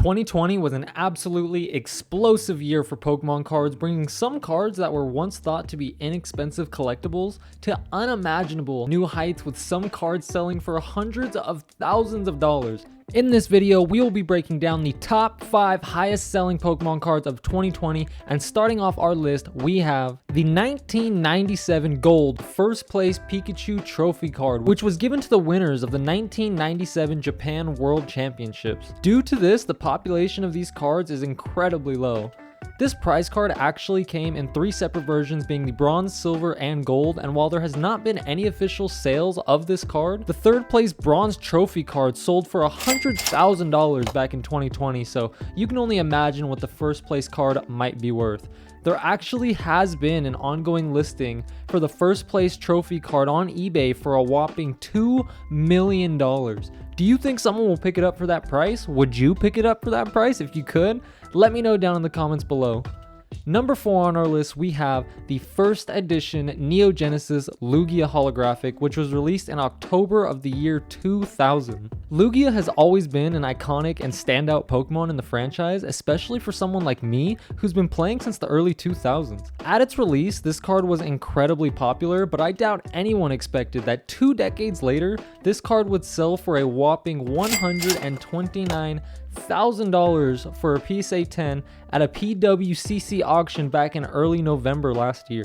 2020 was an absolutely explosive year for Pokemon cards, bringing some cards that were once thought to be inexpensive collectibles to unimaginable new heights, with some cards selling for hundreds of thousands of dollars. In this video, we will be breaking down the top 5 highest selling Pokemon cards of 2020, and starting off our list, we have the 1997 Gold First Place Pikachu Trophy card, which was given to the winners of the 1997 Japan World Championships. Due to this, the population of these cards is incredibly low. This prize card actually came in 3 separate versions, being the Bronze, Silver, and Gold, and while there has not been any official sales of this card, the third place Bronze Trophy card sold for $100,000 back in 2020, so you can only imagine what the first place card might be worth. There actually has been an ongoing listing for the first place trophy card on eBay for a whopping $2 million. Do you think someone will pick it up for that price? Would you pick it up for that price if you could? Let me know down in the comments below. Number 4 on our list, we have the first edition Neo Genesis Lugia holographic, which was released in October of the year 2000. Lugia has always been an iconic and standout Pokemon in the franchise, especially for someone like me who's been playing since the early 2000s. At its release, this card was incredibly popular, but I doubt anyone expected that 2 decades later, this card would sell for a whopping $129,000 for a PSA 10 at a PWCC auction back in early November last year.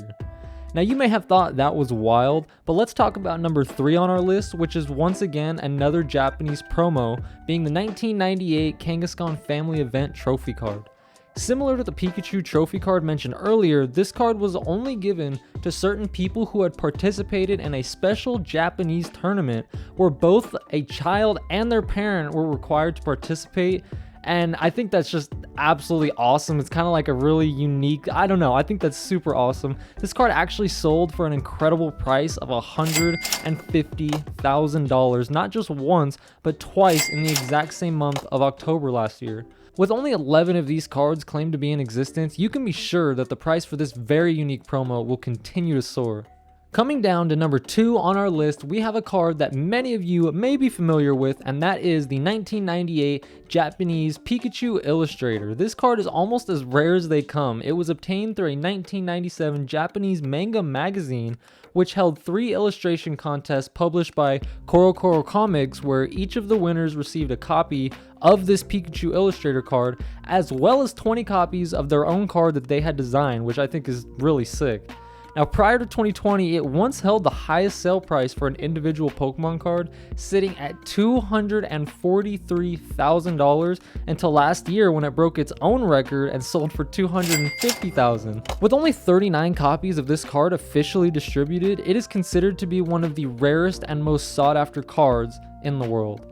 Now, you may have thought that was wild, but let's talk about number 3 on our list, which is once again another Japanese promo, being the 1998 Kangaskhan Family Event Trophy card. Similar to the Pikachu Trophy card mentioned earlier, this card was only given to certain people who had participated in a special Japanese tournament where both a child and their parent were required to participate. And I think that's just absolutely awesome. It's kind of like a really unique, I don't know, I think that's super awesome. This card actually sold for an incredible price of $150,000, not just once, but twice in the exact same month of October last year. With only 11 of these cards claimed to be in existence, you can be sure that the price for this very unique promo will continue to soar. Coming down to number 2 on our list, we have a card that many of you may be familiar with, and that is the 1998 Japanese Pikachu Illustrator. This card is almost as rare as they come. It was obtained through a 1997 Japanese manga magazine, which held 3 illustration contests published by CoroCoro Comics, where each of the winners received a copy of this Pikachu Illustrator card, as well as 20 copies of their own card that they had designed, which I think is really sick. Now, prior to 2020, it once held the highest sale price for an individual Pokemon card, sitting at $243,000 until last year when it broke its own record and sold for $250,000. With only 39 copies of this card officially distributed, it is considered to be one of the rarest and most sought after cards in the world.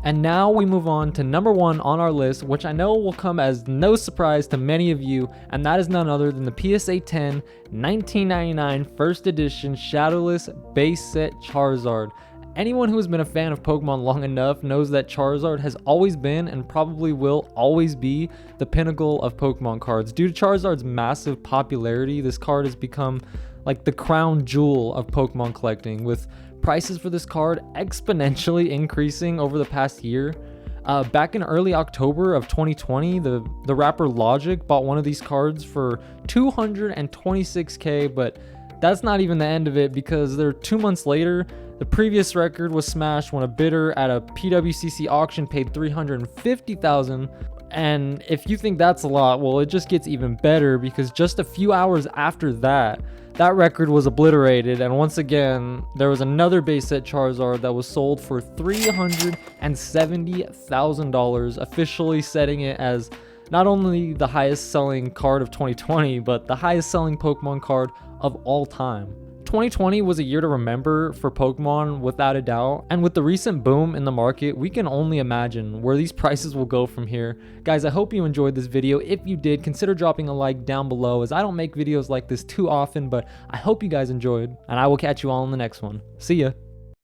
And now we move on to number 1 on our list, which I know will come as no surprise to many of you, and that is none other than the PSA 10 1999 First Edition Shadowless Base Set Charizard. Anyone who has been a fan of Pokemon long enough knows that Charizard has always been and probably will always be the pinnacle of Pokemon cards. Due to Charizard's massive popularity, this card has become like the crown jewel of Pokemon collecting, with prices for this card exponentially increasing over the past year. Back in early October of 2020, the rapper Logic bought one of these cards for $226K, but that's not even the end of it, because 2 months later, the previous record was smashed when a bidder at a PWCC auction paid $350,000. And if you think that's a lot, well, it just gets even better, because just a few hours after that record was obliterated, and once again, there was another base set Charizard that was sold for $370,000, officially setting it as not only the highest selling card of 2020, but the highest selling Pokemon card of all time. 2020 was a year to remember for Pokemon without a doubt, and with the recent boom in the market, we can only imagine where these prices will go from here. Guys, I hope you enjoyed this video. If you did, consider dropping a like down below, as I don't make videos like this too often, but I hope you guys enjoyed, and I will catch you all in the next one. See ya!